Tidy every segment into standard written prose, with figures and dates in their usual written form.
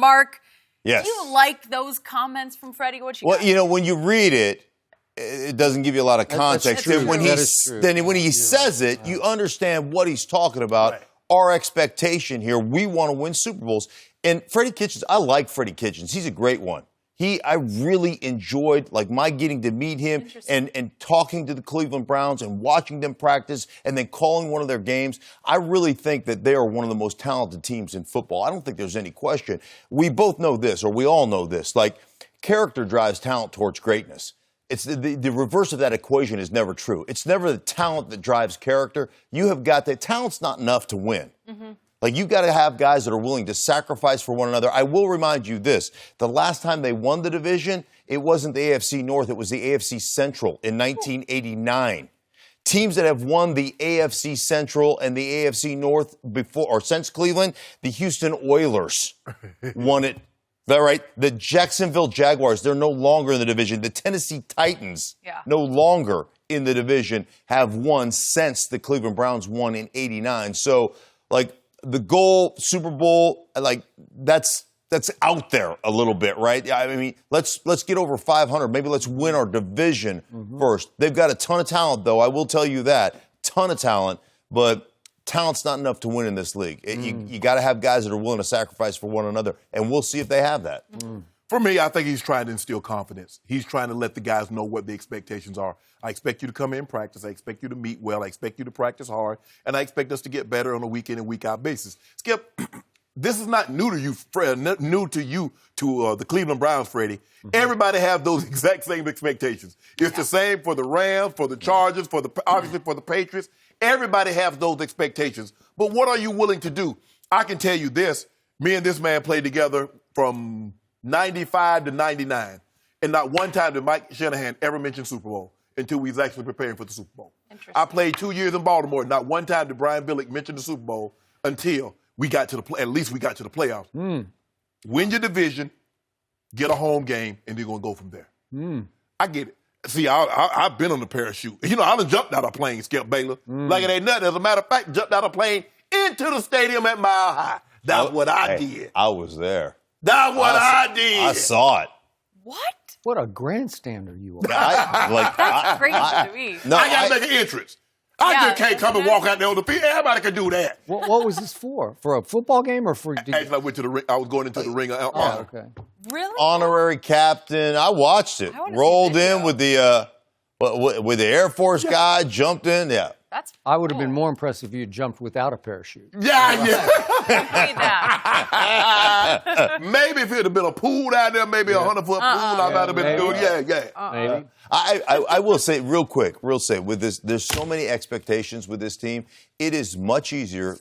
Mark, Yes. do you like those comments from Freddie? Well, you know, when you read it, it doesn't give you a lot of context. That's When he says it, you understand what he's talking about. Right. Our expectation here, we want to win Super Bowls. And Freddie Kitchens, I like Freddie Kitchens. He's a great one. I really enjoyed, my getting to meet him and talking to the Cleveland Browns and watching them practice and then calling one of their games. I really think that they are one of the most talented teams in football. I don't think there's any question. We both know this, or we all know this. Character drives talent towards greatness. It's the reverse of that equation is never true. It's never the talent that drives character. You have got that. Talent's not enough to win. Mm-hmm. You've got to have guys that are willing to sacrifice for one another. I will remind you this. The last time they won the division, it wasn't the AFC North. It was the AFC Central in 1989. Teams that have won the AFC Central and the AFC North before or since Cleveland, the Houston Oilers won it. Is that right? The Jacksonville Jaguars, they're no longer in the division. The Tennessee Titans, no longer in the division, have won since the Cleveland Browns won in 89. So, the goal, Super Bowl, that's out there a little bit, right? I mean, let's get over 500. Maybe let's win our division first. They've got a ton of talent, though. I will tell you that. Ton of talent, but talent's not enough to win in this league. You got to have guys that are willing to sacrifice for one another, and we'll see if they have that. For me, I think he's trying to instill confidence. He's trying to let the guys know what the expectations are. I expect you to come in practice. I expect you to meet well. I expect you to practice hard. And I expect us to get better on a week-in and week-out basis. Skip, this is not new to you, to the Cleveland Browns, Freddie. Mm-hmm. Everybody have those exact same expectations. It's the same for the Rams, for the Chargers, obviously for the Patriots. Everybody has those expectations. But what are you willing to do? I can tell you this. Me and this man played together from 95 to 99. And not one time did Mike Shanahan ever mention Super Bowl until we was actually preparing for the Super Bowl. I played 2 years in Baltimore. Not one time did Brian Billick mention the Super Bowl until we got to at least we got to the playoffs. Win your division, get a home game, and they're going to go from there. I get it. See, I've been on the parachute. I done jumped out of a plane, Skip Bayless. Like it ain't nothing. As a matter of fact, jumped out of a plane into the stadium at Mile High. That's what I did. I was there. That's what I did. I saw it. What? What a grandstander you are. That's crazy to me. No, I got to make an entrance. I just can't come and walk out there on the field. Everybody can do that. What was this for? For a football game or for? Actually, I went to the ring. I was going into the ring. Okay. Really? Honorary captain. I watched it. Rolled in with the Air Force guy. Jumped in. Yeah. I would have been more impressed if you had jumped without a parachute. Yeah. that. Maybe if it had been a pool down there, maybe a 100-foot pool, I might have been good. Maybe. I will say with this, there's so many expectations with this team. It is much easier,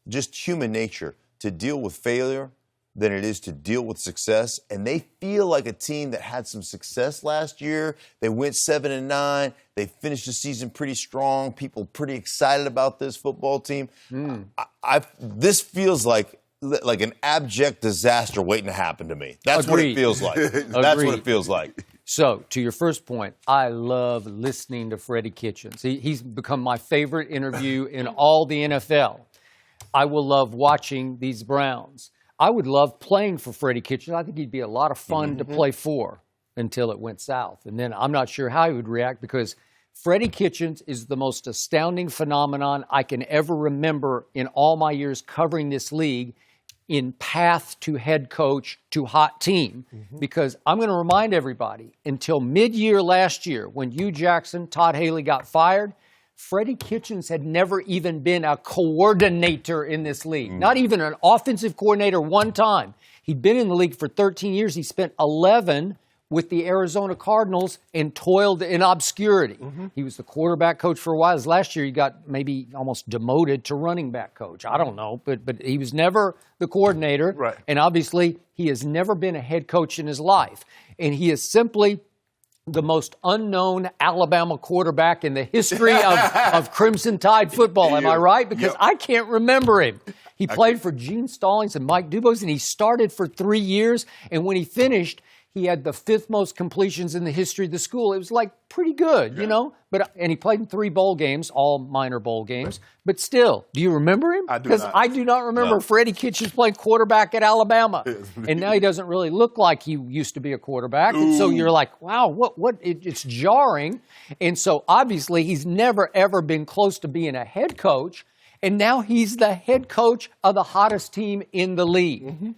just human nature, to deal with failure than it is to deal with success. And they feel like a team that had some success last year. They went 7-9. They finished the season pretty strong. People pretty excited about this football team. This feels like an abject disaster waiting to happen to me. That's what it feels like. That's what it feels like. So, to your first point, I love listening to Freddie Kitchens. He's become my favorite interview in all the NFL. I will love watching these Browns. I would love playing for Freddie Kitchens. I think he'd be a lot of fun to play for until it went south. And then I'm not sure how he would react because Freddie Kitchens is the most astounding phenomenon I can ever remember in all my years covering this league in path to head coach to hot team. Because I'm going to remind everybody, until mid-year last year when Hugh Jackson, Todd Haley got fired, Freddie Kitchens had never even been a coordinator in this league, not even an offensive coordinator one time. He'd been in the league for 13 years. He spent 11 with the Arizona Cardinals and toiled in obscurity. He was the quarterback coach for a while. Last year, he got maybe almost demoted to running back coach. I don't know, but he was never the coordinator. Right. And obviously, he has never been a head coach in his life. And he is simply the most unknown Alabama quarterback in the history of Crimson Tide football. Am I right? Because I can't remember him. He played for Gene Stallings and Mike Dubose, and he started for 3 years. And when he finished, He had the 5th most completions in the history of the school. It was like pretty good, you know. And he played in 3 bowl games, all minor bowl games. But still, do you remember him? I do Because not. I do not remember Freddie Kitchens playing quarterback at Alabama, and now he doesn't really look like he used to be a quarterback. And so you're like, wow, what? It's jarring. And so obviously he's never ever been close to being a head coach, and now he's the head coach of the hottest team in the league.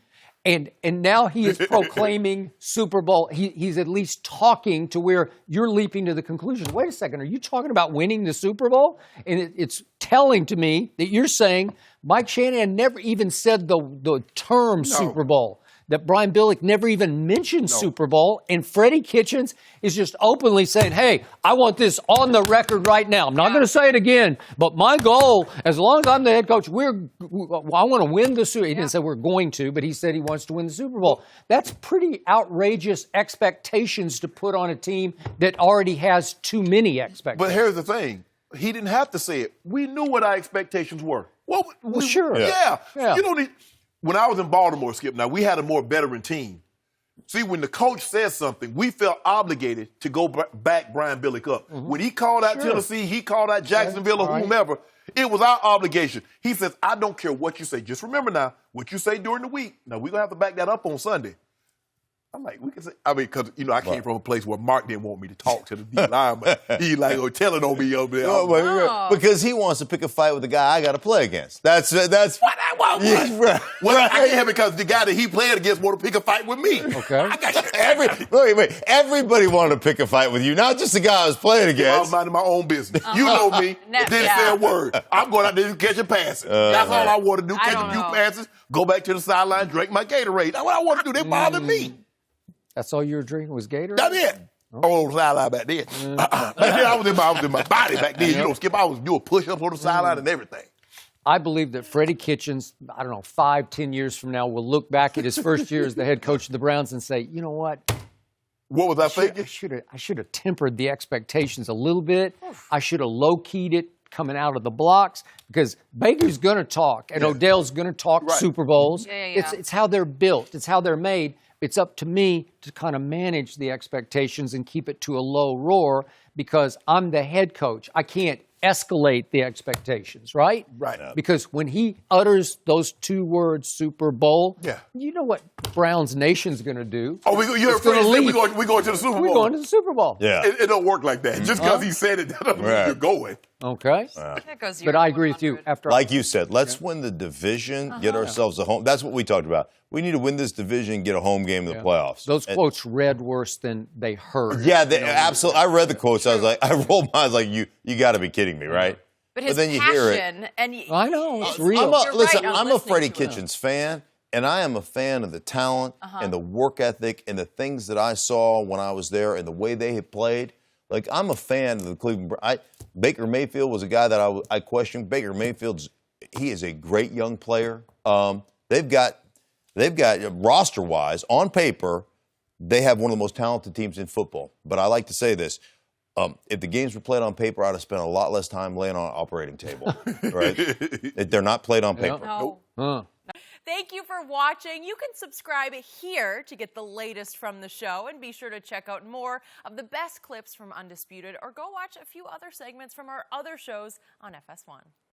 And now he is proclaiming Super Bowl. He's at least talking to where you're leaping to the conclusion. Wait a second, are you talking about winning the Super Bowl? And it's telling to me that you're saying Mike Shanahan never even said the term Super Bowl. That Brian Billick never even mentioned Super Bowl, and Freddie Kitchens is just openly saying, hey, I want this on the record right now. I'm not going to say it again, but my goal, as long as I'm the head coach, I want to win the Super Bowl. He didn't say we're going to, but he said he wants to win the Super Bowl. That's pretty outrageous expectations to put on a team that already has too many expectations. But here's the thing. He didn't have to say it. We knew what our expectations were. Sure. Yeah. Yeah. You know, when I was in Baltimore, Skip, now we had a more veteran team. See, when the coach says something, we felt obligated to go back Brian Billick up. When he called out Tennessee, he called out Jacksonville or whomever, it was our obligation. He says, I don't care what you say. Just remember now, what you say during the week. Now, we're going to have to back that up on Sunday. I'm like, we can say, I mean, because, you know, I came from a place where Mark didn't want me to talk to the D line, but he like, telling on me over there. Because he wants to pick a fight with the guy I got to play against. That's what I want. Well, I can't because the guy that he played against want to pick a fight with me. Okay. I got wait. Everybody wanted to pick a fight with you, not just the guy I was playing I was against. minding my own business. You know me. Didn't say a word. I'm going out there to catch a passes. That's all I want to do. Catch a few passes, go back to the sideline, drink my Gatorade. That's what I want to do. They bother me. That's all you were drinking was Gatorade? That's it. Oh, sideline back then. Back then I was in my body back then. You know, Skip, I was doing push-ups on the sideline and everything. I believe that Freddie Kitchens, 5-10 years from now, will look back at his first year as the head coach of the Browns and say, you know what? What was I thinking? I should have tempered the expectations a little bit. I should have low-keyed it coming out of the blocks because Baker's going to talk and Odell's going to talk Super Bowls. It's how they're built. It's how they're made. It's up to me to kind of manage the expectations and keep it to a low roar because I'm the head coach. I can't escalate the expectations, right? Right. Because when he utters those 2 words, Super Bowl, you know what Browns Nation's going to do? Oh, you're afraid we're going to the Super Bowl. We're going to the Super Bowl. Yeah. It don't work like that. Just because he said it, that doesn't mean you're going. Okay. That goes But I agree with you. Like you said, let's win the division, get ourselves a home. That's what we talked about. We need to win this division, get a home game in the playoffs. Those quotes read worse than they heard. Yeah, absolutely. I read the quotes. I was like, I rolled my eyes like, you got to be kidding me, right? But his then you passion, hear it. I know, it's real. I'm a Freddie Kitchens fan, and I am a fan of the talent and the work ethic and the things that I saw when I was there and the way they had played. Like, I'm a fan of the Cleveland Browns. Baker Mayfield was a guy that I questioned. Baker Mayfield's he is a great young player. They've got roster-wise, on paper, they have one of the most talented teams in football. But I like to say this. If the games were played on paper, I'd have spent a lot less time laying on an operating table, right? They're not played on paper. No. Thank you for watching. You can subscribe here to get the latest from the show, and be sure to check out more of the best clips from Undisputed, or go watch a few other segments from our other shows on FS1.